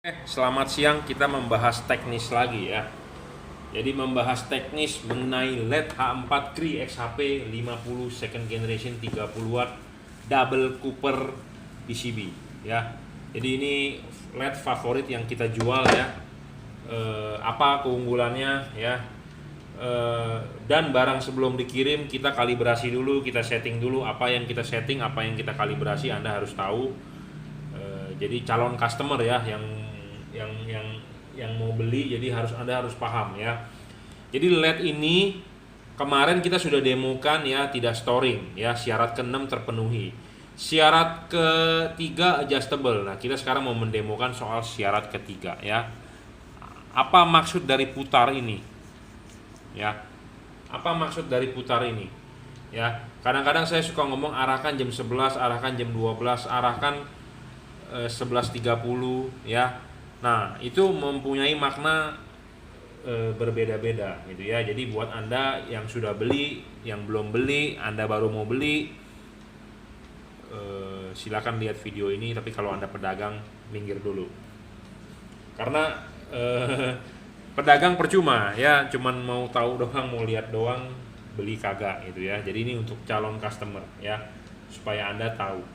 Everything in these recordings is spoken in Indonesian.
Selamat siang, kita membahas teknis lagi ya. Jadi membahas teknis mengenai LED H4 Cree XHP 50 second generation 30 watt double Cooper PCB ya. Jadi ini LED favorit yang kita jual ya. Apa keunggulannya ya? Dan barang sebelum dikirim kita kalibrasi dulu, kita setting dulu apa yang kita setting, apa yang kita kalibrasi, Anda harus tahu. Jadi calon customer ya yang mau beli, jadi Anda harus paham ya. Jadi LED ini kemarin kita sudah demokan ya, tidak storing ya, syarat ke-6 terpenuhi. Syarat ke-3 adjustable. Nah, kita sekarang mau mendemokan soal syarat ke-3 ya. Apa maksud dari putar ini? Ya. Apa maksud dari putar ini? Ya, kadang-kadang saya suka ngomong arahkan jam 11, arahkan jam 12, arahkan 11.30 ya. Nah, itu mempunyai makna berbeda-beda gitu ya. Jadi buat Anda yang sudah beli, yang belum beli, Anda baru mau beli, silakan lihat video ini. Tapi kalau Anda pedagang, minggir dulu. Karena pedagang percuma ya, cuman mau tahu doang, mau lihat doang, beli kagak gitu ya. Jadi ini untuk calon customer ya, supaya Anda tahu.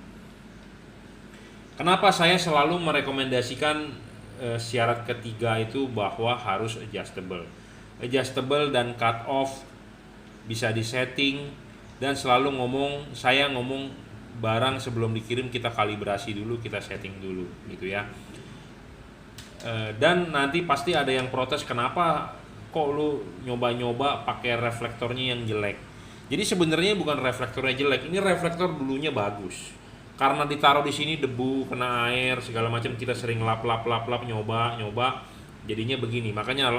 Kenapa saya selalu merekomendasikan syarat ketiga itu bahwa harus adjustable dan cut off bisa disetting, dan selalu saya ngomong barang sebelum dikirim kita kalibrasi dulu, kita setting dulu gitu ya. Dan nanti pasti ada yang protes, kenapa kok lu nyoba-nyoba pakai reflektornya yang jelek. Jadi sebenarnya bukan reflektornya jelek, ini reflektor dulunya bagus. Karena ditaruh di sini debu, kena air, segala macam, kita sering lap nyoba, jadinya begini. Makanya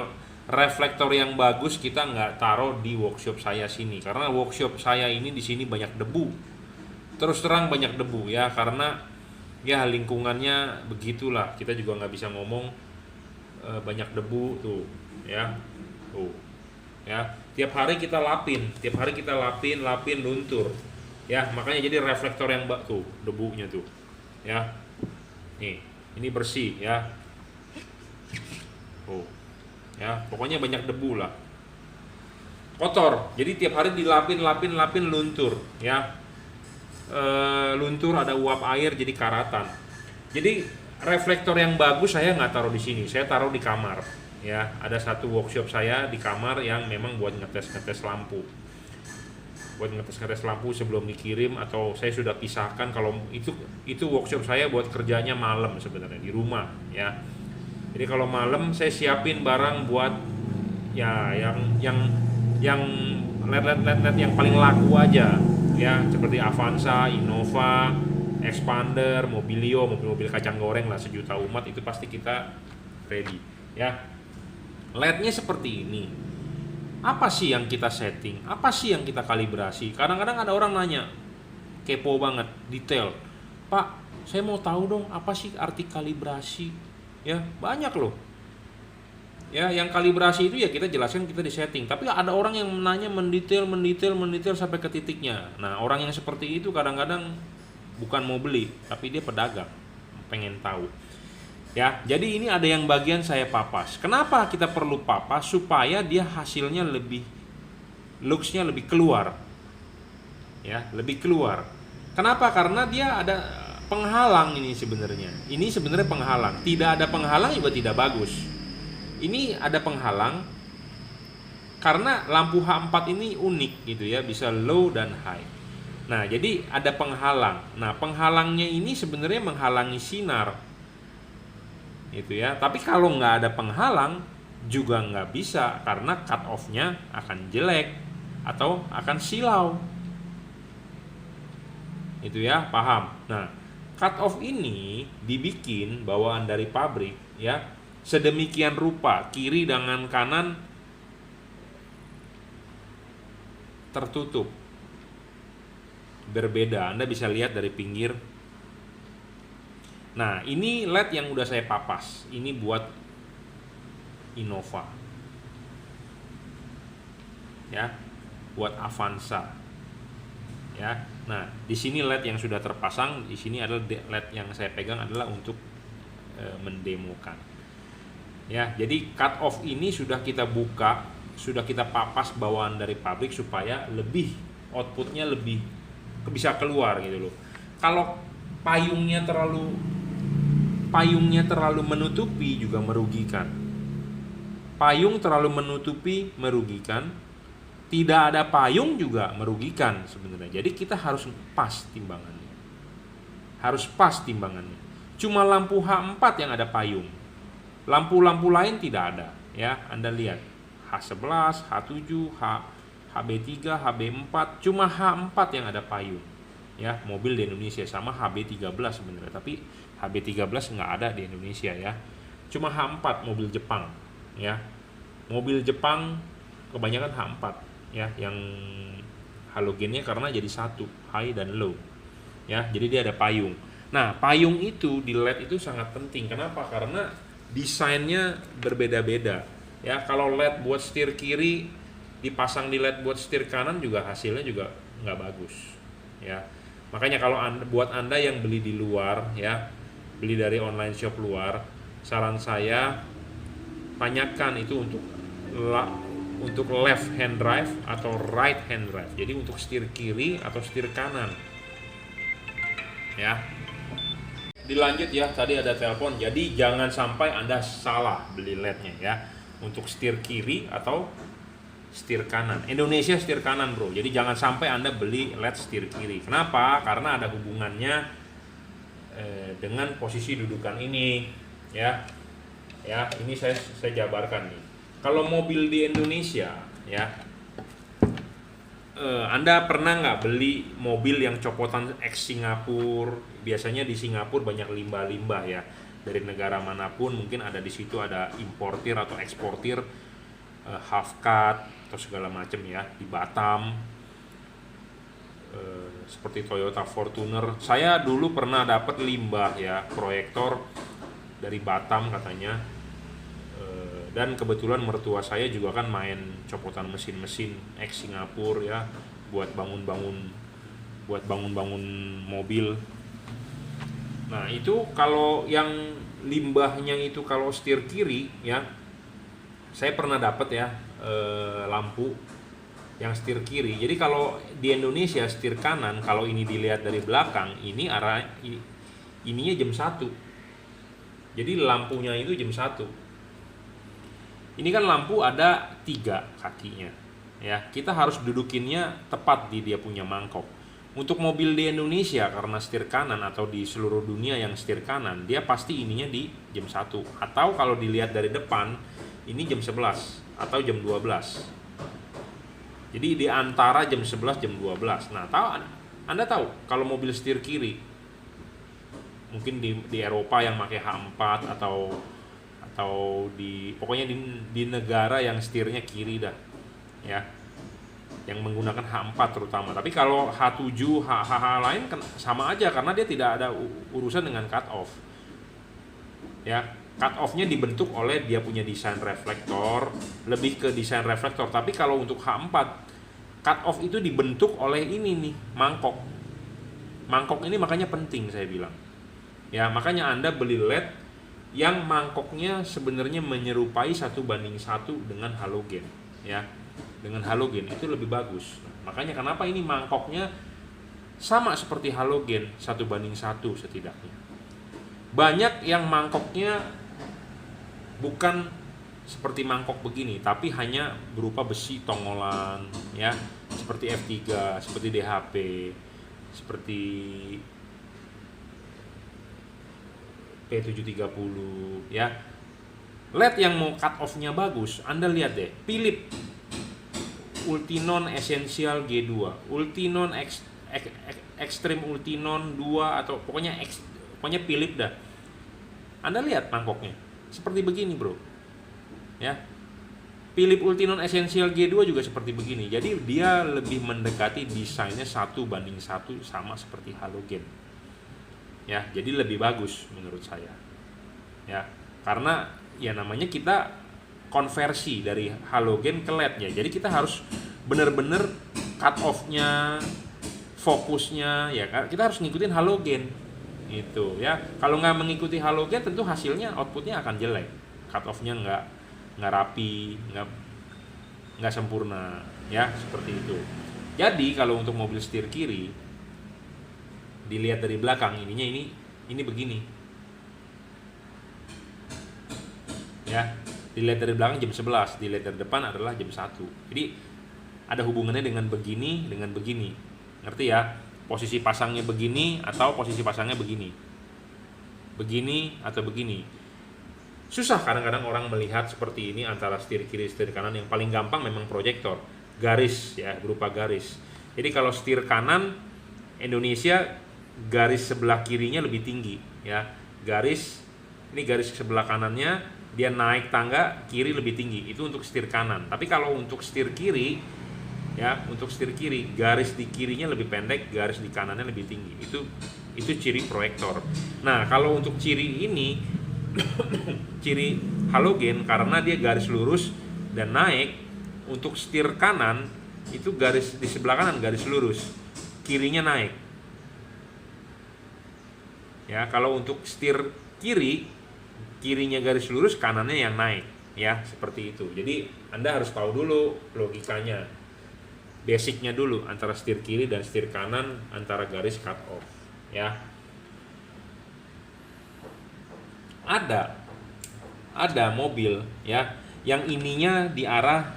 reflektor yang bagus kita nggak taruh di workshop saya sini, karena workshop saya ini di sini banyak debu. Terus terang banyak debu ya, karena ya lingkungannya begitulah. Kita juga nggak bisa ngomong banyak debu tuh ya, tuh ya. Tiap hari kita lapin luntur. Ya, makanya jadi reflektor yang tuh debunya tuh. Ya. Nih, ini bersih ya. Oh. Ya, pokoknya banyak debu lah. Kotor. Jadi tiap hari dilapin luntur ya. Luntur, ada uap air jadi karatan. Jadi reflektor yang bagus saya nggak taruh di sini, saya taruh di kamar. Ya, ada satu workshop saya di kamar yang memang buat ngetes lampu. Buat ngetes lampu sebelum dikirim, atau saya sudah pisahkan. Kalau itu workshop saya buat kerjanya malam sebenarnya di rumah ya. Jadi kalau malam saya siapin barang buat ya yang LED yang paling laku aja ya, seperti Avanza, Innova, Expander, Mobilio, mobil kacang goreng lah, sejuta umat itu pasti kita ready ya. LED-nya seperti ini. Apa sih yang kita setting? Apa sih yang kita kalibrasi? Kadang-kadang ada orang nanya, kepo banget, detail. Pak, saya mau tahu dong, apa sih arti kalibrasi? Ya, banyak loh. Ya, yang kalibrasi itu ya kita jelaskan, kita di setting. Tapi ada orang yang nanya mendetail sampai ke titiknya. Nah, orang yang seperti itu kadang-kadang bukan mau beli, tapi dia pedagang, pengen tahu. Ya, jadi ini ada yang bagian saya papas. Kenapa kita perlu papas? Supaya dia hasilnya looks-nya lebih keluar. Ya, lebih keluar. Kenapa? Karena dia ada penghalang ini sebenarnya. Ini sebenarnya penghalang. Tidak ada penghalang juga tidak bagus. Ini ada penghalang karena lampu H4 ini unik gitu ya, bisa low dan high. Nah, jadi ada penghalang. Nah, penghalangnya ini sebenarnya menghalangi sinar. Itu ya, tapi kalau nggak ada penghalang juga nggak bisa, karena cut off-nya akan jelek atau akan silau. Itu ya, paham. Nah, cut off ini dibikin bawaan dari pabrik ya, sedemikian rupa, kiri dengan kanan tertutup, berbeda. Anda bisa lihat dari pinggir. Nah, ini LED yang udah saya papas. Ini buat Innova. Ya, buat Avanza. Ya. Nah, di sini LED yang sudah terpasang, di sini adalah LED yang saya pegang adalah untuk mendemokan. Ya, jadi cut off ini sudah kita buka, sudah kita papas bawaan dari pabrik supaya lebih outputnya lebih bisa keluar gitu loh. Kalau payungnya terlalu menutupi juga merugikan. Payung terlalu menutupi merugikan. Tidak ada payung juga merugikan sebenarnya. Jadi kita harus pas timbangannya. Cuma lampu H4 yang ada payung. Lampu-lampu lain tidak ada, ya. Anda lihat H11, H7, HB3, HB4, cuma H4 yang ada payung. Ya, mobil di Indonesia sama HB13 sebenarnya, tapi HB13 nggak ada di Indonesia ya. Cuma H4 mobil Jepang, ya. Mobil Jepang kebanyakan H4, ya, yang halogennya karena jadi satu, high dan low. Ya, jadi dia ada payung. Nah, payung itu di LED itu sangat penting. Kenapa? Karena desainnya berbeda-beda. Ya, kalau LED buat setir kiri dipasang di LED buat setir kanan juga hasilnya juga nggak bagus. Ya, makanya kalau buat anda yang beli di luar, ya, beli dari online shop luar, saran saya tanyakan itu untuk left hand drive atau right hand drive. Jadi untuk setir kiri atau setir kanan. Ya. Dilanjut ya, tadi ada telepon. Jadi jangan sampai Anda salah beli LED-nya ya. Untuk setir kiri atau setir kanan. Indonesia setir kanan, bro. Jadi jangan sampai Anda beli LED setir kiri. Kenapa? Karena ada hubungannya dengan posisi dudukan ini, ya. Ya, ini saya jabarkan nih. Kalau mobil di Indonesia, ya, Anda pernah nggak beli mobil yang copotan ex Singapura? Biasanya di Singapura banyak limbah-limbah ya. Dari negara manapun mungkin ada di situ, ada importir atau eksportir half cut atau segala macam ya. Di Batam seperti Toyota Fortuner. Saya dulu pernah dapat limbah ya, proyektor dari Batam katanya. Dan kebetulan mertua saya juga kan main copotan mesin-mesin ex Singapura ya, buat bangun-bangun mobil. Nah, itu kalau yang limbahnya itu kalau setir kiri ya, saya pernah dapat ya lampu yang setir kiri. Jadi kalau di Indonesia setir kanan, kalau ini dilihat dari belakang, ini ininya jam 1. Jadi lampunya itu jam 1. Ini kan lampu ada 3 kakinya, ya. Kita harus dudukinnya tepat di dia punya mangkok. Untuk mobil di Indonesia karena setir kanan atau di seluruh dunia yang setir kanan, dia pasti ininya di jam 1. Atau kalau dilihat dari depan, ini jam 11 atau jam 12. Jadi di antara jam 11 jam 12. Nah, Anda tahu kalau mobil setir kiri, mungkin di Eropa yang pakai H4 atau pokoknya di negara yang setirnya kiri dah, ya, yang menggunakan H4 terutama. Tapi kalau H7, HH lain kan sama aja karena dia tidak ada urusan dengan cut off. Ya, cut off-nya dibentuk oleh dia punya desain reflektor, lebih ke desain reflektor. Tapi kalau untuk H4, cut off itu dibentuk oleh ini nih, mangkok. Mangkok ini makanya penting saya bilang. Ya, makanya Anda beli LED yang mangkoknya sebenarnya menyerupai 1:1 dengan halogen, ya. Dengan halogen itu lebih bagus. Makanya kenapa ini mangkoknya sama seperti halogen 1:1 setidaknya. Banyak yang mangkoknya bukan seperti mangkok begini, tapi hanya berupa besi tongolan, ya, seperti F3, seperti DHP, seperti P730, ya. LED yang mau cut off-nya bagus, Anda lihat deh, Philips Ultinon Essential G2, Ultinon Extreme Ultinon 2 atau pokoknya Philips dah. Anda lihat mangkoknya seperti begini, bro. Ya. Philips Ultinon Essential G2 juga seperti begini. Jadi dia lebih mendekati desainnya 1:1 sama seperti halogen. Ya, jadi lebih bagus menurut saya. Ya, karena ya namanya kita konversi dari halogen ke LED ya. Jadi kita harus benar-benar cut off-nya, fokusnya ya. Kita harus ngikutin halogen. Itu ya. Kalau nggak mengikuti halogen tentu hasilnya outputnya akan jelek. Cut off-nya nggak rapi, nggak sempurna ya, seperti itu. Jadi kalau untuk mobil setir kiri dilihat dari belakang ininya ini begini. Ya, dilihat dari belakang jam 11, dilihat dari depan adalah jam 1. Jadi ada hubungannya dengan begini dengan begini. Ngerti ya? Posisi pasangnya begini atau posisi pasangnya begini. Begini atau begini. Susah kadang-kadang orang melihat seperti ini antara setir kiri setir kanan. Yang paling gampang memang proyektor, garis ya, berupa garis. Jadi kalau setir kanan Indonesia garis sebelah kirinya lebih tinggi ya. Garis ini garis sebelah kanannya dia naik tangga kiri lebih tinggi. Itu untuk setir kanan. Tapi kalau untuk setir kiri ya, untuk setir kiri garis di kirinya lebih pendek, garis di kanannya lebih tinggi. Itu ciri proyektor. Nah, kalau untuk ciri ini ciri halogen karena dia garis lurus dan naik. Untuk setir kanan itu garis di sebelah kanan garis lurus, kirinya naik. Ya, kalau untuk setir kiri, kirinya garis lurus, kanannya yang naik, ya, seperti itu. Jadi Anda harus tahu dulu logikanya, basicnya dulu antara setir kiri dan setir kanan antara garis cut off, ya. Ada mobil ya yang ininya di arah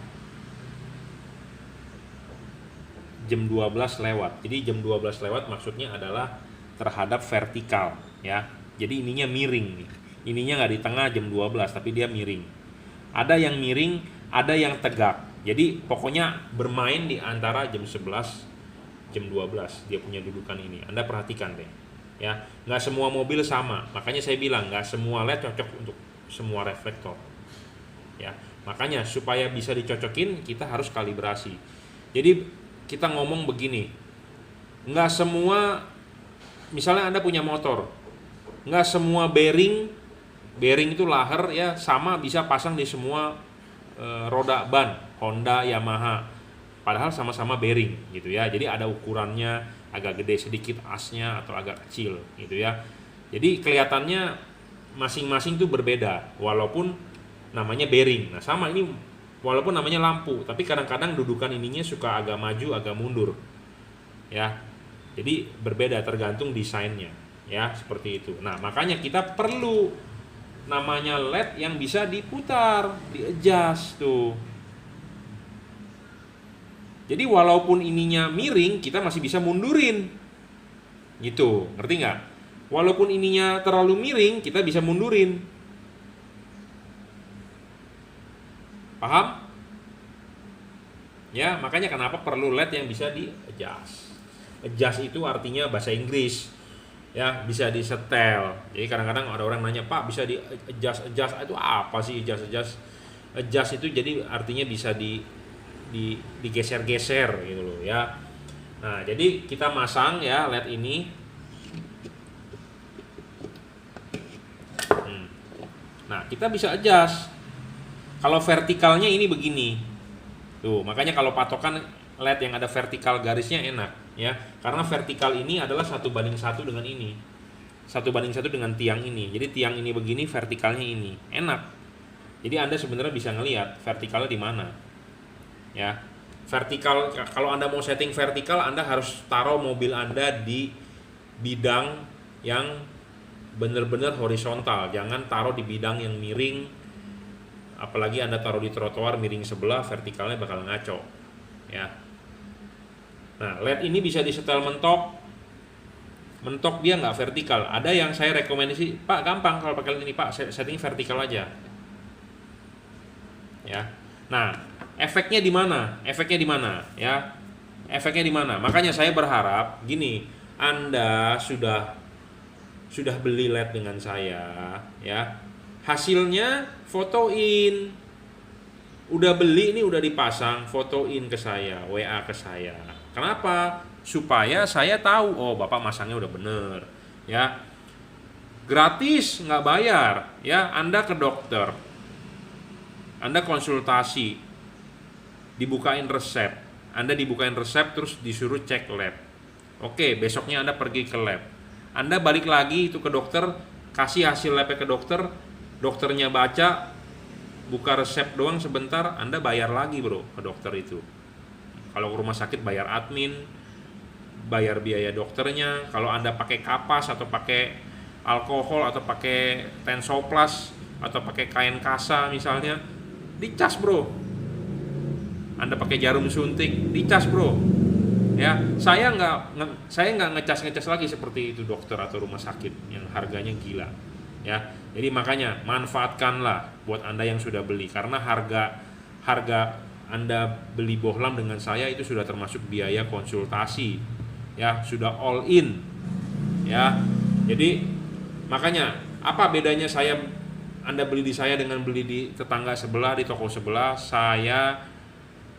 jam 12 lewat. Jadi jam 12 lewat maksudnya adalah terhadap vertikal ya. Jadi ininya miring nih. Ininya nggak di tengah jam 12 tapi dia miring. Ada yang miring, ada yang tegak. Jadi pokoknya bermain di antara jam 11 jam 12 dia punya dudukan ini. Anda perhatikan deh. Ya, nggak semua mobil sama. Makanya saya bilang nggak semua LED cocok untuk semua reflektor. Ya, makanya supaya bisa dicocokin kita harus kalibrasi. Jadi kita ngomong begini, nggak semua, misalnya Anda punya motor, nggak semua bearing itu laher ya sama bisa pasang di semua roda ban Honda, Yamaha, padahal sama-sama bearing gitu ya. Jadi ada ukurannya, agak gede sedikit asnya atau agak kecil gitu ya. Jadi kelihatannya masing-masing tuh berbeda walaupun namanya bearing. Nah sama ini walaupun namanya lampu, tapi kadang-kadang dudukan ininya suka agak maju, agak mundur ya. Jadi berbeda tergantung desainnya ya, seperti itu. Nah makanya kita perlu namanya LED yang bisa diputar, di-adjust tuh. Jadi walaupun ininya miring, kita masih bisa mundurin. Gitu, ngerti nggak? Walaupun ininya terlalu miring, kita bisa mundurin. Paham? Ya, makanya kenapa perlu LED yang bisa di-adjust. Adjust itu artinya bahasa Inggris. Ya, bisa disetel. Jadi kadang-kadang ada orang nanya, "Pak, bisa di-adjust itu apa sih adjust?" Adjust itu jadi artinya bisa digeser-geser gitu loh ya. Nah, jadi kita masang ya LED ini. Nah, kita bisa adjust. Kalau vertikalnya ini begini. Tuh, makanya kalau patokan LED yang ada vertikal garisnya enak ya. Karena vertikal ini adalah 1:1 dengan ini. 1:1 dengan tiang ini. Jadi tiang ini begini, vertikalnya ini. Enak. Jadi Anda sebenarnya bisa ngelihat vertikalnya di mana. Ya, vertikal, kalau Anda mau setting vertikal, Anda harus taruh mobil Anda di bidang yang benar-benar horizontal, jangan taruh di bidang yang miring. Apalagi Anda taruh di trotoar miring sebelah, vertikalnya bakal ngaco ya. Nah, LED ini bisa disetel mentok dia nggak vertikal. Ada yang saya rekomendasi, "Pak, gampang kalau pakai LED ini Pak, setting vertikal aja." Ya. Nah, efeknya di mana? Ya? Efeknya di mana? Makanya saya berharap gini, Anda sudah beli LED dengan saya, ya. Hasilnya fotoin. Udah beli ini udah dipasang, fotoin ke saya, WA ke saya. Kenapa? Supaya saya tahu, oh Bapak masangnya udah bener, ya. Gratis, nggak bayar, ya. Anda ke dokter, Anda konsultasi, dibukain resep, Anda dibukain resep terus disuruh cek lab. Oke, besoknya Anda pergi ke lab. Anda balik lagi itu ke dokter, kasih hasil labnya ke dokter, dokternya baca, buka resep doang sebentar, Anda bayar lagi bro ke dokter itu. Kalau ke rumah sakit bayar admin, bayar biaya dokternya. Kalau Anda pakai kapas atau pakai alkohol atau pakai Tensoplas atau pakai kain kasa misalnya, dicas bro. Anda pakai jarum suntik, dicas bro. Ya, saya nggak ngecas lagi seperti itu dokter atau rumah sakit yang harganya gila. Ya, jadi makanya manfaatkanlah buat Anda yang sudah beli, karena harga Anda beli Bohlam dengan saya itu sudah termasuk biaya konsultasi. Ya, sudah all in. Ya. Jadi makanya apa bedanya Anda beli di saya dengan beli di tetangga sebelah, di toko sebelah? Saya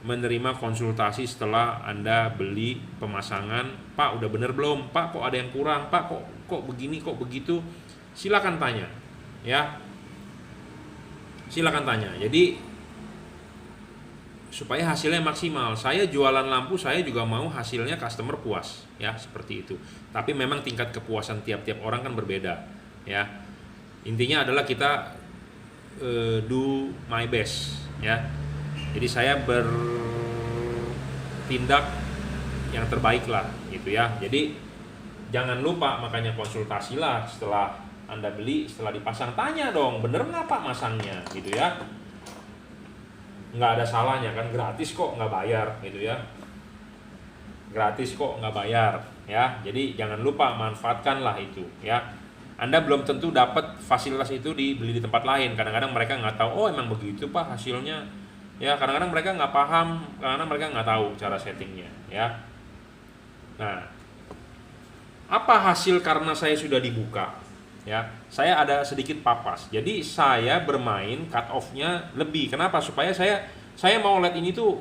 menerima konsultasi setelah Anda beli pemasangan. Pak, udah bener belum? Pak, kok ada yang kurang? Pak, kok begini, kok begitu? Silakan tanya. Ya. Silakan tanya. Jadi supaya hasilnya maksimal. Saya jualan lampu, saya juga mau hasilnya customer puas, ya, seperti itu. Tapi memang tingkat kepuasan tiap-tiap orang kan berbeda, ya. Intinya adalah kita do my best, ya. Jadi saya bertindak yang terbaik lah, gitu ya. Jadi jangan lupa, makanya konsultasilah setelah Anda beli, setelah dipasang, tanya dong, bener nggak Pak masangnya, gitu ya. Nggak ada salahnya kan, gratis kok, nggak bayar, gitu ya. Gratis kok, nggak bayar, ya. Jadi jangan lupa manfaatkanlah itu, ya. Anda belum tentu dapat fasilitas itu dibeli di tempat lain. Kadang-kadang mereka nggak tahu, oh emang begitu Pak hasilnya. Ya, kadang-kadang mereka nggak paham, karena mereka nggak tahu cara settingnya, ya. Nah, apa hasil karena saya sudah dibuka? Ya, saya ada sedikit papas. Jadi saya bermain cut off-nya lebih. Kenapa? Supaya saya mau LED ini tuh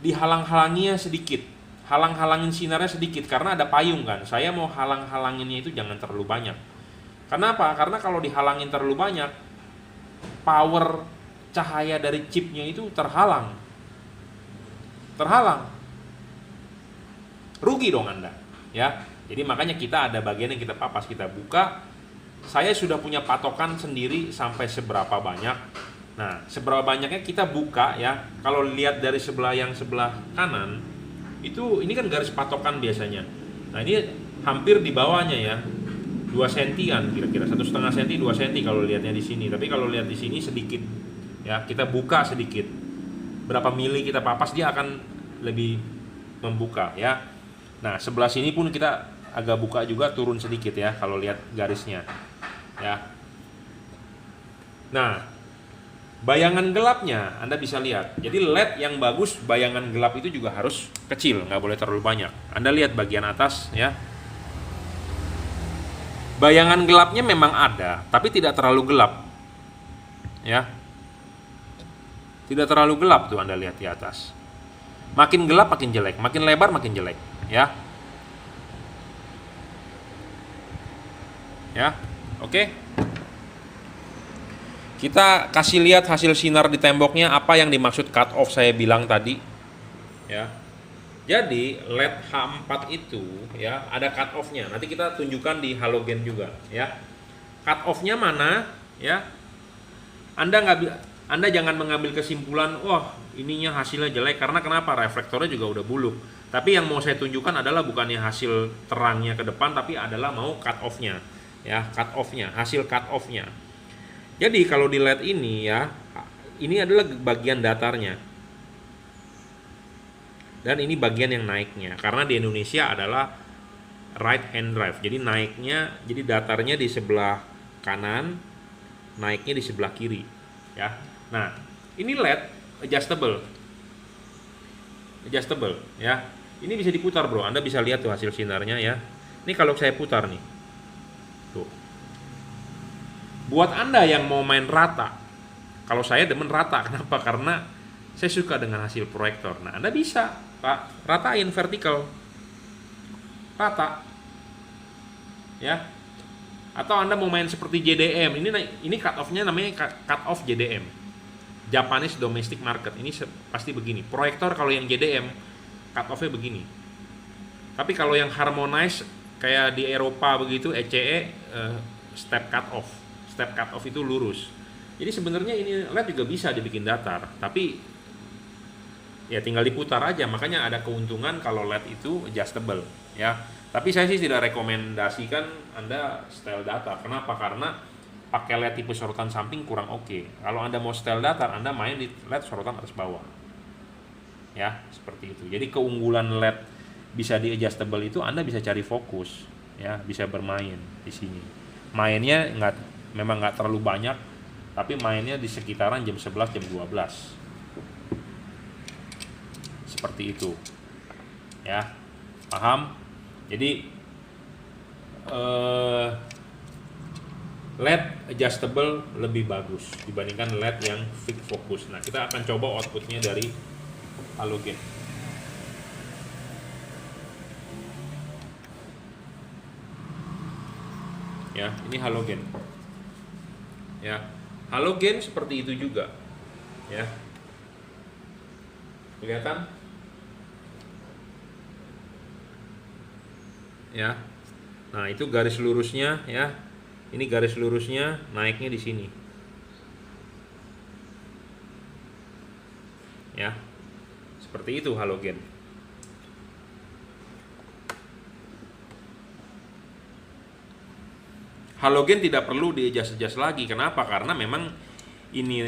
dihalang-halanginya sedikit. Halang-halangin sinarnya sedikit karena ada payung kan. Saya mau halang-halanginnya itu jangan terlalu banyak. Kenapa? Karena kalau dihalangin terlalu banyak, power cahaya dari chipnya itu terhalang. Rugi dong Anda, ya. Jadi makanya kita ada bagian yang kita papas, kita buka. Saya sudah punya patokan sendiri sampai seberapa banyak. Nah, seberapa banyaknya kita buka, ya. Kalau lihat dari sebelah kanan, itu ini kan garis patokan biasanya. Nah, ini hampir di bawahnya ya. 2 sentian kira-kira, 1,5 senti, 2 senti kalau lihatnya di sini. Tapi kalau lihat di sini sedikit. Ya, kita buka sedikit. Berapa mili kita papas, dia akan lebih membuka, ya. Nah, sebelah sini pun kita agak buka juga, turun sedikit ya kalau lihat garisnya, ya. Nah, bayangan gelapnya Anda bisa lihat. Jadi LED yang bagus, bayangan gelap itu juga harus kecil, nggak boleh terlalu banyak. Anda lihat bagian atas, ya. Bayangan gelapnya memang ada, tapi tidak terlalu gelap, ya. Tidak terlalu gelap tuh, Anda lihat di atas. Makin gelap makin jelek, makin lebar makin jelek, ya. Ya, oke. Kita kasih lihat hasil sinar di temboknya, apa yang dimaksud cut off saya bilang tadi, ya. Jadi LED H4 itu, ya, ada cut off-nya. Nanti kita tunjukkan di halogen juga, ya. Cut off-nya mana, ya? Anda jangan mengambil kesimpulan, wah ininya hasilnya jelek, karena kenapa? Reflektornya juga udah buluk. Tapi yang mau saya tunjukkan adalah bukannya hasil terangnya ke depan, tapi adalah mau cut off-nya. Ya, cut off-nya, hasil cut off-nya. Jadi kalau di LED ini, ya, ini adalah bagian datarnya. Dan ini bagian yang naiknya. Karena di Indonesia adalah right hand drive. Jadi naiknya, jadi datarnya di sebelah kanan, naiknya di sebelah kiri, ya. Nah, ini LED adjustable, ya. Ini bisa diputar, bro. Anda bisa lihat tuh hasil sinarnya, ya. Ini kalau saya putar nih. Tuh. Buat Anda yang mau main rata, kalau saya demen rata, kenapa? Karena saya suka dengan hasil proyektor. Nah, Anda bisa, Pak, ratain vertikal, rata, ya. Atau Anda mau main seperti JDM, ini cut off-nya namanya cut off JDM, Japanese Domestic Market. Ini pasti begini. Proyektor kalau yang JDM cut off-nya begini. Tapi kalau yang harmonize kayak di Eropa begitu, ECE step cut off. Step cut off itu lurus. Jadi sebenarnya ini LED juga bisa dibikin datar, tapi ya tinggal diputar aja. Makanya ada keuntungan kalau LED itu adjustable ya. Tapi saya sih tidak rekomendasikan Anda style datar. Kenapa? Karena pakai LED tipe sorotan samping kurang oke. Kalau Anda mau style datar, Anda main di LED sorotan atas bawah. Ya, seperti itu. Jadi keunggulan LED bisa di adjustable itu Anda bisa cari fokus, ya, bisa bermain di sini. Mainnya memang nggak terlalu banyak, tapi mainnya di sekitaran jam 11 jam 12. Seperti itu. Ya. Paham? Jadi LED adjustable lebih bagus dibandingkan LED yang fix fokus. Nah, kita akan coba outputnya dari halogen. Ya, ini halogen. Ya, halogen seperti itu juga. Ya, kelihatan? Ya, nah itu garis lurusnya ya. Ini garis lurusnya naiknya di sini. Ya, seperti itu halogen. Halogen tidak perlu di-adjust lagi. Kenapa? Karena memang ini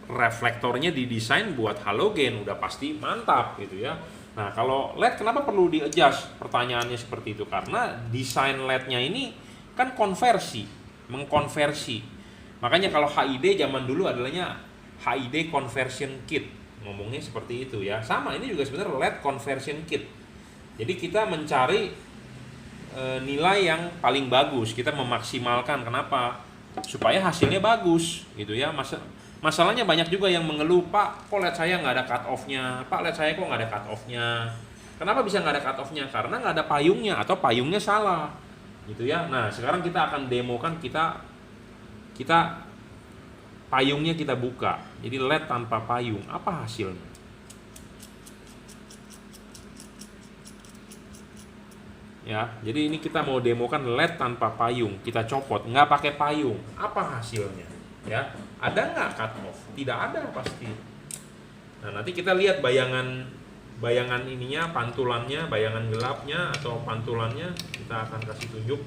reflektornya didesain buat halogen, udah pasti mantap gitu ya. Nah, kalau LED kenapa perlu di-adjust? Pertanyaannya seperti itu. Karena desain LED-nya ini kan mengkonversi. Makanya kalau HID zaman dulu adalahnya HID conversion kit. Ngomongnya seperti itu ya. Sama, ini juga sebenarnya LED conversion kit. Jadi kita mencari nilai yang paling bagus, kita memaksimalkan. Kenapa? Supaya hasilnya bagus gitu ya. Masalahnya banyak juga yang mengeluh, Pak, kok LED saya nggak ada cut off-nya, Pak, LED saya kok nggak ada cut off-nya. Kenapa bisa nggak ada cut off-nya? Karena nggak ada payungnya atau payungnya salah gitu ya. Nah, sekarang kita akan demokan, kita payungnya kita buka, jadi LED tanpa payung, apa hasilnya? Ya, jadi ini kita mau demokan LED tanpa payung, kita copot, nggak pakai payung, apa hasilnya? Ya, ada nggak cut off? Tidak ada pasti. Nah, nanti kita lihat bayangan ininya, pantulannya, bayangan gelapnya atau pantulannya, kita akan kasih tunjuk.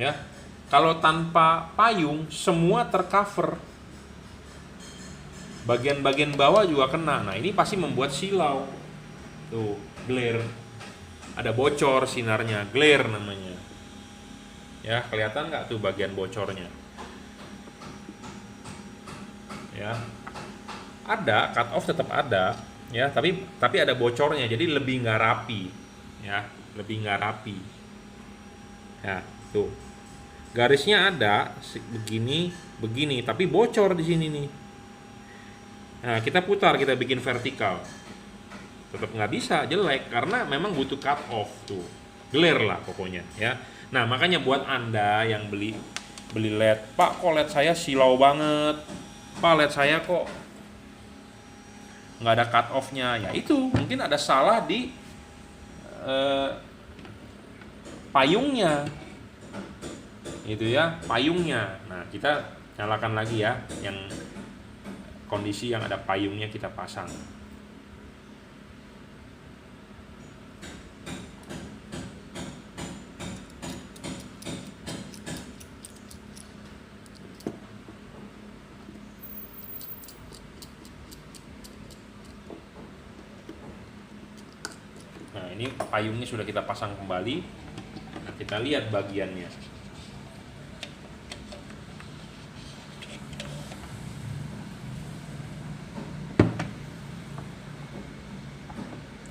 Ya, kalau tanpa payung semua tercover, bagian-bagian bawah juga kena. Nah, ini pasti membuat silau. Tuh, glare, ada bocor sinarnya, glare namanya. Ya, kelihatan nggak tuh bagian bocornya? Ya, ada cut off, tetap ada ya, tapi ada bocornya, jadi lebih nggak rapi ya, lebih nggak rapi. Ya, tuh garisnya ada begini, tapi bocor di sini nih. Nah, kita putar, kita bikin vertikal, tetap nggak bisa, jelek, karena memang butuh cut off tuh, glare lah pokoknya ya. Nah, makanya buat Anda yang beli LED, Pak, kok LED saya silau banget, Pak, LED saya kok nggak ada cut off-nya, ya itu mungkin ada salah di payungnya itu ya, payungnya. Nah, kita nyalakan lagi ya, yang kondisi yang ada payungnya kita pasang. Nah, ini payungnya sudah kita pasang kembali. Nah, kita lihat bagiannya.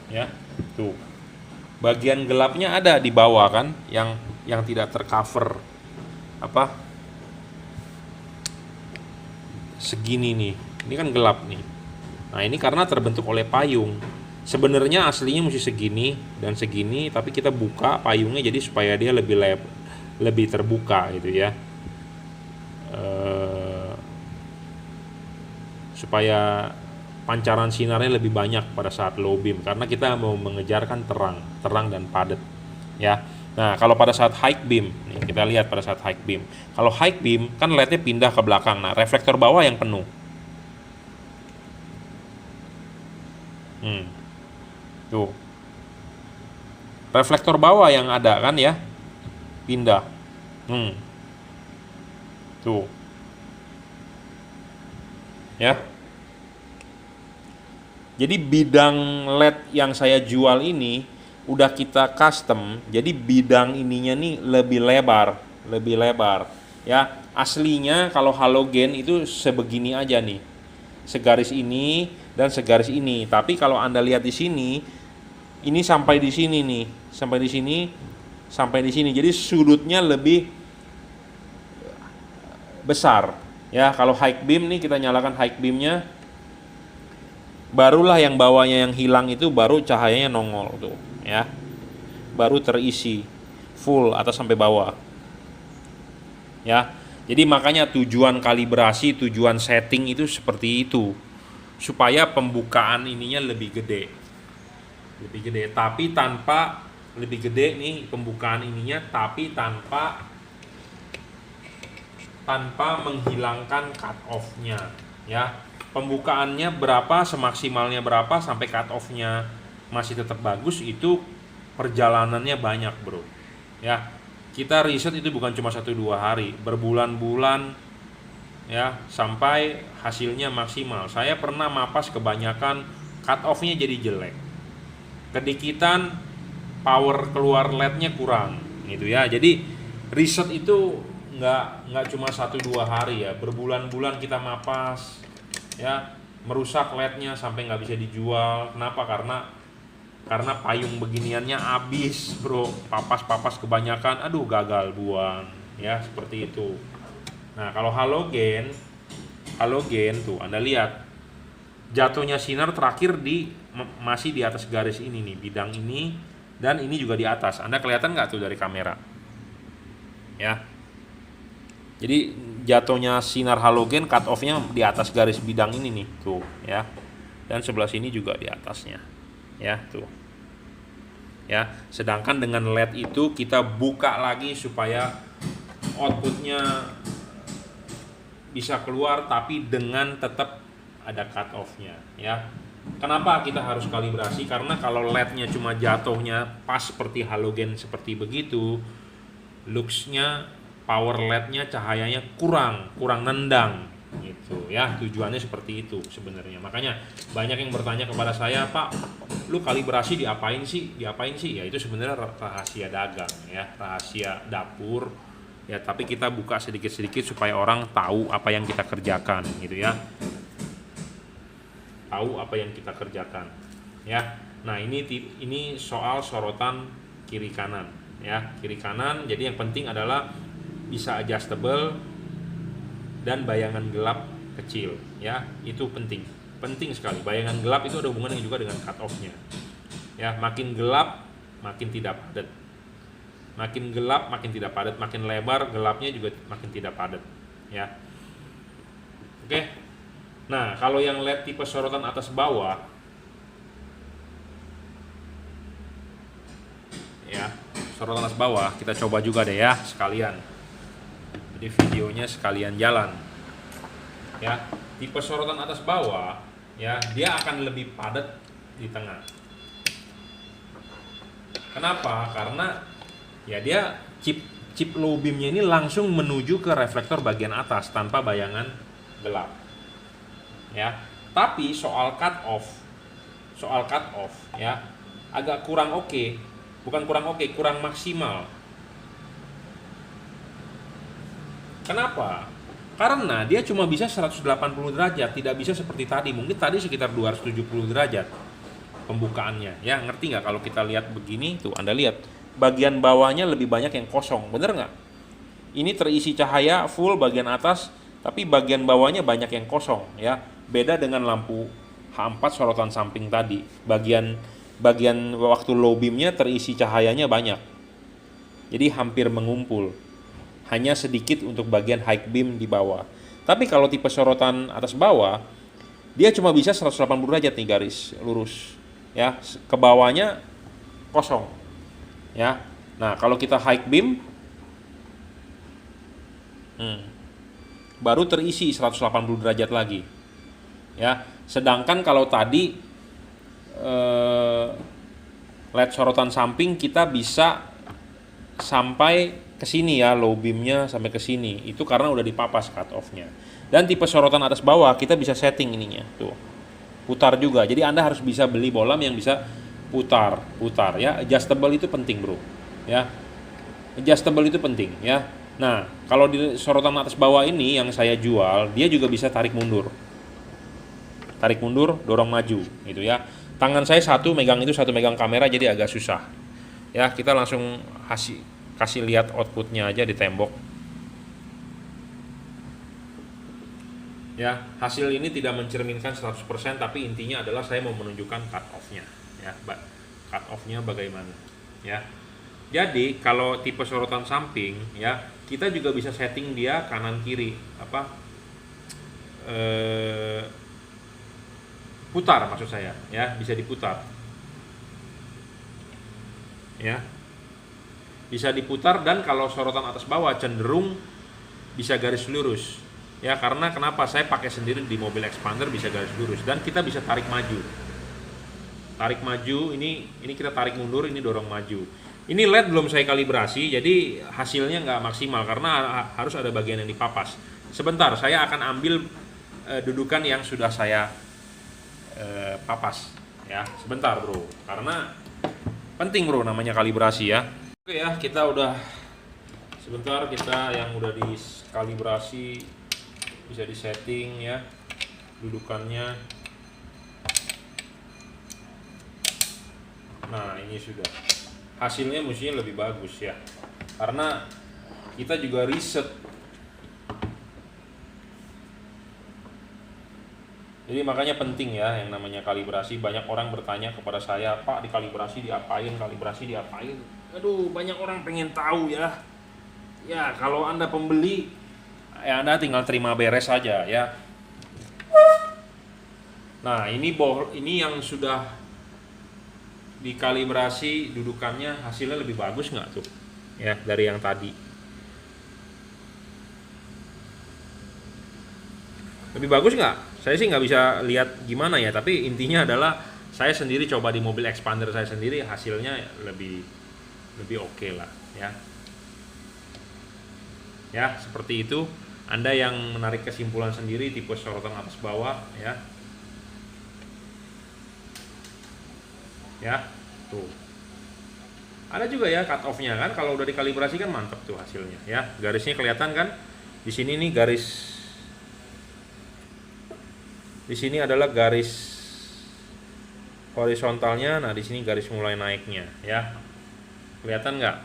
Ya, tuh. Bagian gelapnya ada di bawah kan, yang tidak tercover. Apa? Segini nih. Ini kan gelap nih. Nah, ini karena terbentuk oleh payung. Sebenarnya aslinya mesti segini dan segini, tapi kita buka payungnya jadi supaya dia lebih terbuka gitu ya. Supaya pancaran sinarnya lebih banyak pada saat low beam, karena kita mau mengejarkan terang dan padat ya. Nah, kalau pada saat high beam, nih kita lihat pada saat high beam. Kalau high beam kan LED-nya pindah ke belakang. Nah, reflektor bawah yang penuh. Tuh. Reflektor bawah yang ada kan ya, pindah. Tuh. Ya. Jadi bidang LED yang saya jual ini udah kita custom, jadi bidang ininya nih lebih lebar ya. Aslinya kalau halogen itu sebegini aja nih, segaris ini dan segaris ini. Tapi kalau Anda lihat di sini, ini sampai di sini nih, sampai di sini, sampai di sini. Jadi sudutnya lebih besar ya. Kalau high beam nih, kita nyalakan high beamnya, barulah yang bawahnya yang hilang itu baru cahayanya nongol tuh ya, baru terisi full atas sampai bawah ya. Jadi makanya tujuan kalibrasi, tujuan setting itu seperti itu, supaya pembukaan ininya lebih gede, tapi tanpa lebih gede nih pembukaan ininya, tapi tanpa menghilangkan cut off-nya ya. Pembukaannya berapa, semaksimalnya berapa, sampai cut off-nya masih tetap bagus, itu perjalanannya banyak bro ya. Kita riset itu bukan cuma 1-2 hari, berbulan-bulan ya, sampai hasilnya maksimal. Saya pernah mapas kebanyakan cut off-nya jadi jelek, kedikitan power keluar LED-nya kurang gitu ya. Jadi riset itu nggak cuma 1-2 hari ya, berbulan-bulan kita mapas ya, merusak LED-nya sampai nggak bisa dijual. Kenapa? Karena payung beginiannya habis bro, papas kebanyakan, aduh gagal buang ya, seperti itu. Nah, kalau halogen tuh Anda lihat jatuhnya sinar terakhir masih di atas garis ini nih, bidang ini, dan ini juga di atas. Anda kelihatan nggak tuh dari kamera ya. Jadi jatuhnya sinar halogen cut off-nya di atas garis bidang ini nih tuh ya, dan sebelah sini juga di atasnya ya tuh ya. Sedangkan dengan LED itu kita buka lagi supaya outputnya bisa keluar, tapi dengan tetap ada cut off-nya ya. Kenapa kita harus kalibrasi? Karena kalau LED-nya cuma jatuhnya pas seperti halogen seperti begitu, lux-nya, power LED-nya, cahayanya kurang nendang gitu ya. Tujuannya seperti itu sebenarnya. Makanya banyak yang bertanya kepada saya, Pak, lu kalibrasi diapain sih? Ya itu sebenarnya rahasia dagang ya, rahasia dapur ya, tapi kita buka sedikit-sedikit supaya orang tahu apa yang kita kerjakan gitu ya. Tahu apa yang kita kerjakan ya. Nah, ini soal sorotan kiri kanan ya, kiri kanan. Jadi yang penting adalah bisa adjustable dan bayangan gelap kecil ya, itu penting sekali. Bayangan gelap itu ada hubungannya juga dengan cut off-nya ya. Makin gelap makin tidak padat, makin gelap makin tidak padat, makin lebar gelapnya juga makin tidak padat ya. Oke. Nah, kalau yang LED tipe sorotan atas bawah ya, sorotan atas bawah kita coba juga deh ya sekalian. Jadi videonya sekalian jalan ya. Tipe sorotan atas bawah ya, dia akan lebih padat di tengah. Kenapa? Karena ya dia chip low beamnya ini langsung menuju ke reflektor bagian atas tanpa bayangan gelap ya. Tapi soal cut off ya agak kurang oke. Bukan kurang oke, kurang maksimal. Kenapa? Karena dia cuma bisa 180 derajat, tidak bisa seperti tadi. Mungkin tadi sekitar 270 derajat pembukaannya ya. Ngerti nggak kalau kita lihat begini tuh, Anda lihat bagian bawahnya lebih banyak yang kosong, bener nggak? Ini terisi cahaya full bagian atas, tapi bagian bawahnya banyak yang kosong ya. Beda dengan lampu H4 sorotan samping tadi. Bagian waktu low beamnya terisi cahayanya banyak. Jadi hampir mengumpul. Hanya sedikit untuk bagian high beam di bawah. Tapi kalau tipe sorotan atas bawah, dia cuma bisa 180 derajat nih garis lurus. Ya, ke bawahnya kosong. Ya. Nah, kalau kita high beam baru terisi 180 derajat lagi. Ya, sedangkan kalau tadi LED sorotan samping kita bisa sampai ke sini ya, low beamnya sampai ke sini. Itu karena udah dipapas cut off-nya. Dan tipe sorotan atas bawah kita bisa setting ininya, tuh. Putar juga. Jadi Anda harus bisa beli bolam yang bisa putar ya. Adjustable itu penting, Bro. Ya. Adjustable itu penting ya. Nah, kalau di sorotan atas bawah ini yang saya jual, dia juga bisa tarik mundur, dorong maju, gitu ya. Tangan saya satu megang itu, satu megang kamera, jadi agak susah. Ya, kita langsung kasih lihat outputnya aja di tembok. Ya, hasil ini tidak mencerminkan 100%, tapi intinya adalah saya mau menunjukkan cut off-nya. Ya, cut off-nya bagaimana. Ya. Jadi kalau tipe sorotan samping ya, kita juga bisa setting dia kanan kiri putar, maksud saya ya, bisa diputar. Ya. Bisa diputar, dan kalau sorotan atas bawah cenderung bisa garis lurus. Ya, karena kenapa? Saya pakai sendiri di mobil expander bisa garis lurus, dan kita bisa tarik maju. Tarik maju, ini kita tarik mundur, ini dorong maju. Ini LED belum saya kalibrasi, jadi hasilnya nggak maksimal karena harus ada bagian yang dipapas. Sebentar, saya akan ambil dudukan yang sudah saya papas. Ya, sebentar bro, karena penting bro namanya kalibrasi ya. Oke ya, kita udah sebentar, kita yang udah dikalibrasi bisa disetting ya dudukannya. Nah, ini sudah. Hasilnya mestinya lebih bagus ya, karena kita juga riset. Jadi makanya penting ya yang namanya kalibrasi. Banyak orang bertanya kepada saya, Pak, dikalibrasi diapain, kalibrasi diapain. Aduh, banyak orang pengen tahu ya. Ya, kalau Anda pembeli, ya Anda tinggal terima beres saja ya. Nah, ini yang sudah dikalibrasi dudukannya, hasilnya lebih bagus nggak tuh ya dari yang tadi? Lebih bagus nggak? Saya sih nggak bisa lihat gimana ya, tapi intinya adalah saya sendiri coba di mobil expander saya sendiri, hasilnya lebih oke lah ya. Ya, seperti itu. Anda yang menarik kesimpulan sendiri tipe sorotan atas bawah ya. Ya, tuh. Ada juga ya cut off-nya kan, kalau udah dikalibrasi kan mantap tuh hasilnya ya. Garisnya kelihatan kan? Di sini nih garis, di sini adalah garis horizontalnya, nah di sini garis mulai naiknya ya. Kelihatan nggak?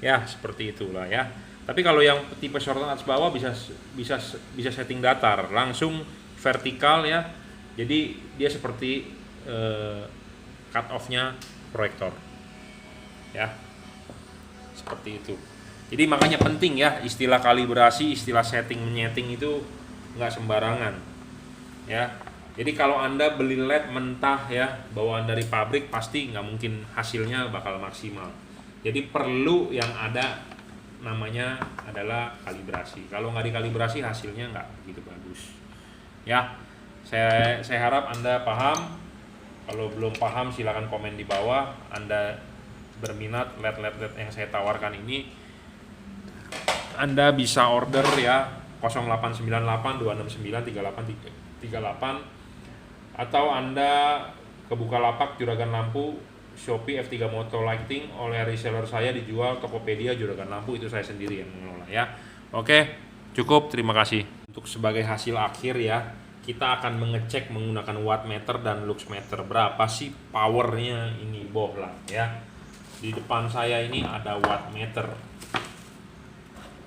Ya, seperti itulah ya. Tapi kalau yang tipe sorotan atas bawah bisa setting datar, langsung vertikal ya. Jadi dia seperti cut off-nya proyektor ya, seperti itu. Jadi makanya penting ya, istilah kalibrasi, istilah setting itu nggak sembarangan ya. Jadi kalau Anda beli LED mentah ya, bawaan dari pabrik, pasti nggak mungkin hasilnya bakal maksimal. Jadi perlu yang ada namanya adalah kalibrasi. Kalau nggak dikalibrasi hasilnya nggak begitu bagus ya. Saya harap Anda paham. Kalau belum paham silakan komen di bawah. Anda berminat LED yang saya tawarkan ini, Anda bisa order ya 0898 269 3838, atau Anda ke Bukalapak Juragan Lampu, Shopee F3 Moto Lighting, oleh reseller saya dijual Tokopedia Juragan Lampu, itu saya sendiri yang mengelola ya. Oke, cukup, terima kasih. Untuk sebagai hasil akhir ya, kita akan mengecek menggunakan wattmeter dan luxmeter berapa sih powernya ini bohlam ya. Di depan saya ini ada wattmeter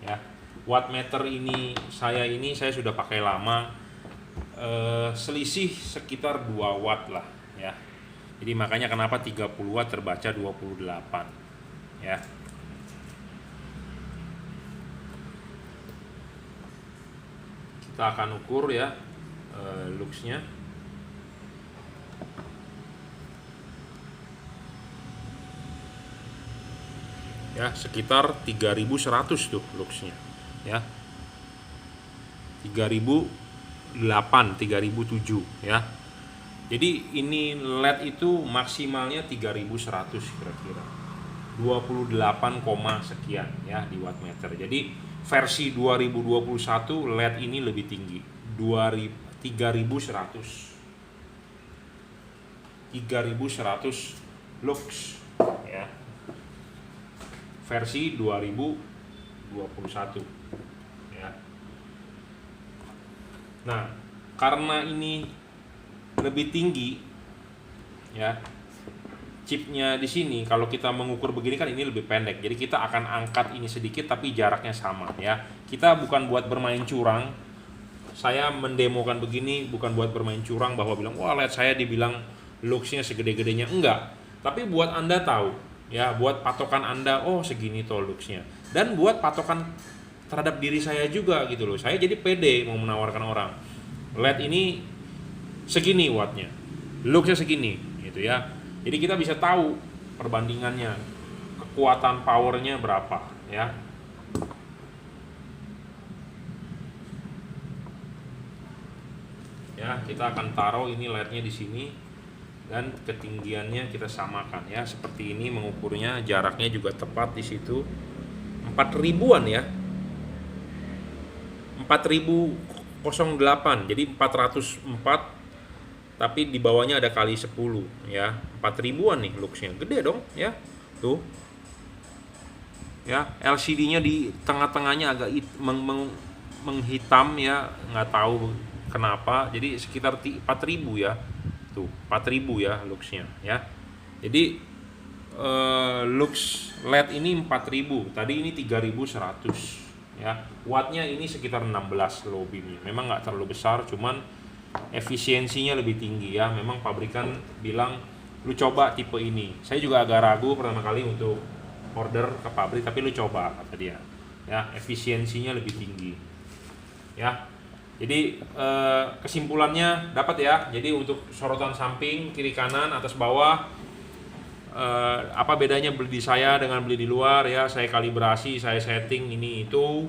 ya. Wattmeter ini saya sudah pakai lama, selisih sekitar 2 watt lah ya. Jadi makanya kenapa 30 watt terbaca 28 ya. Kita akan ukur ya luxnya. Ya, sekitar 3100 tuh luxnya ya. 3008, 3007 ya. Jadi ini LED itu maksimalnya 3100 kira-kira. 28, sekian ya di wattmeter. Jadi versi 2021 LED ini lebih tinggi. 3100. 3100 lux ya. Versi 2021 ya. Nah, karena ini lebih tinggi ya, chipnya di sini kalau kita mengukur begini kan ini lebih pendek. Jadi kita akan angkat ini sedikit tapi jaraknya sama ya. Kita bukan buat bermain curang. Saya mendemokan begini bukan buat bermain curang bahwa bilang wah LED saya dibilang luxnya segede-gedenya, enggak. Tapi buat Anda tahu ya, buat patokan Anda, oh segini toh luxnya. Dan buat patokan terhadap diri saya juga gitu loh. Saya jadi pede mau menawarkan orang. LED ini segini wattnya, luxnya segini gitu ya. Jadi kita bisa tahu perbandingannya, kekuatan powernya berapa ya. Ya, kita akan taruh ini LED-nya di sini dan ketinggiannya kita samakan ya. Seperti ini mengukurnya, jaraknya juga tepat di situ. 4000-an ya. 4008. Jadi 404 tapi di bawahnya ada kali 10 ya. 4000-an nih luxnya. Gede dong ya. Tuh. Ya, LCD-nya di tengah-tengahnya agak menghitam ya, nggak tahu kenapa. Jadi sekitar 4000 ya. Tuh, 4000 ya luxnya ya. Jadi lux LED ini 4000, tadi ini 3100 ya. Wattnya ini sekitar 16 low beamnya. Memang nggak terlalu besar, cuman efisiensinya lebih tinggi ya. Memang pabrikan bilang lu coba tipe ini. Saya juga agak ragu pertama kali untuk order ke pabrik, tapi lu coba kata dia ya, efisiensinya lebih tinggi ya. Jadi kesimpulannya dapat ya. Jadi untuk sorotan samping, kiri kanan, atas bawah, apa bedanya beli di saya dengan beli di luar ya. Saya kalibrasi, saya setting ini itu,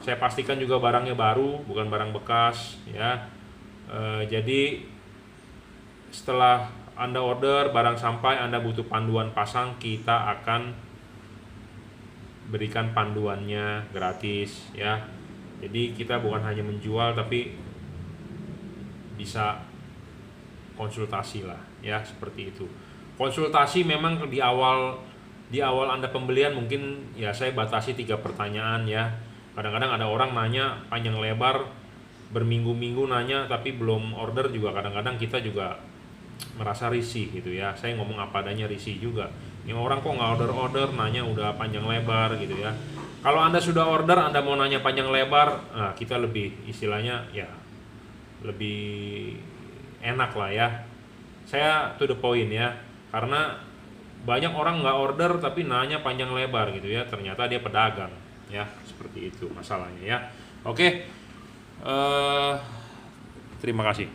saya pastikan juga barangnya baru bukan barang bekas ya. Jadi setelah Anda order barang sampai, Anda butuh panduan pasang, kita akan berikan panduannya gratis ya. Jadi kita bukan hanya menjual tapi bisa konsultasi lah ya, seperti itu. Konsultasi memang di awal Anda pembelian mungkin ya saya batasi 3 pertanyaan ya. Kadang-kadang ada orang nanya panjang lebar berminggu-minggu nanya tapi belum order juga, kadang-kadang kita juga merasa risih gitu ya. Saya ngomong apa adanya, risih juga. Yang orang kok nggak order nanya udah panjang lebar gitu ya. Kalau Anda sudah order, Anda mau nanya panjang lebar, nah kita lebih istilahnya ya lebih enak lah ya. Saya to the point ya, karena banyak orang nggak order tapi nanya panjang lebar gitu ya. Ternyata dia pedagang ya, seperti itu masalahnya ya. Oke, terima kasih.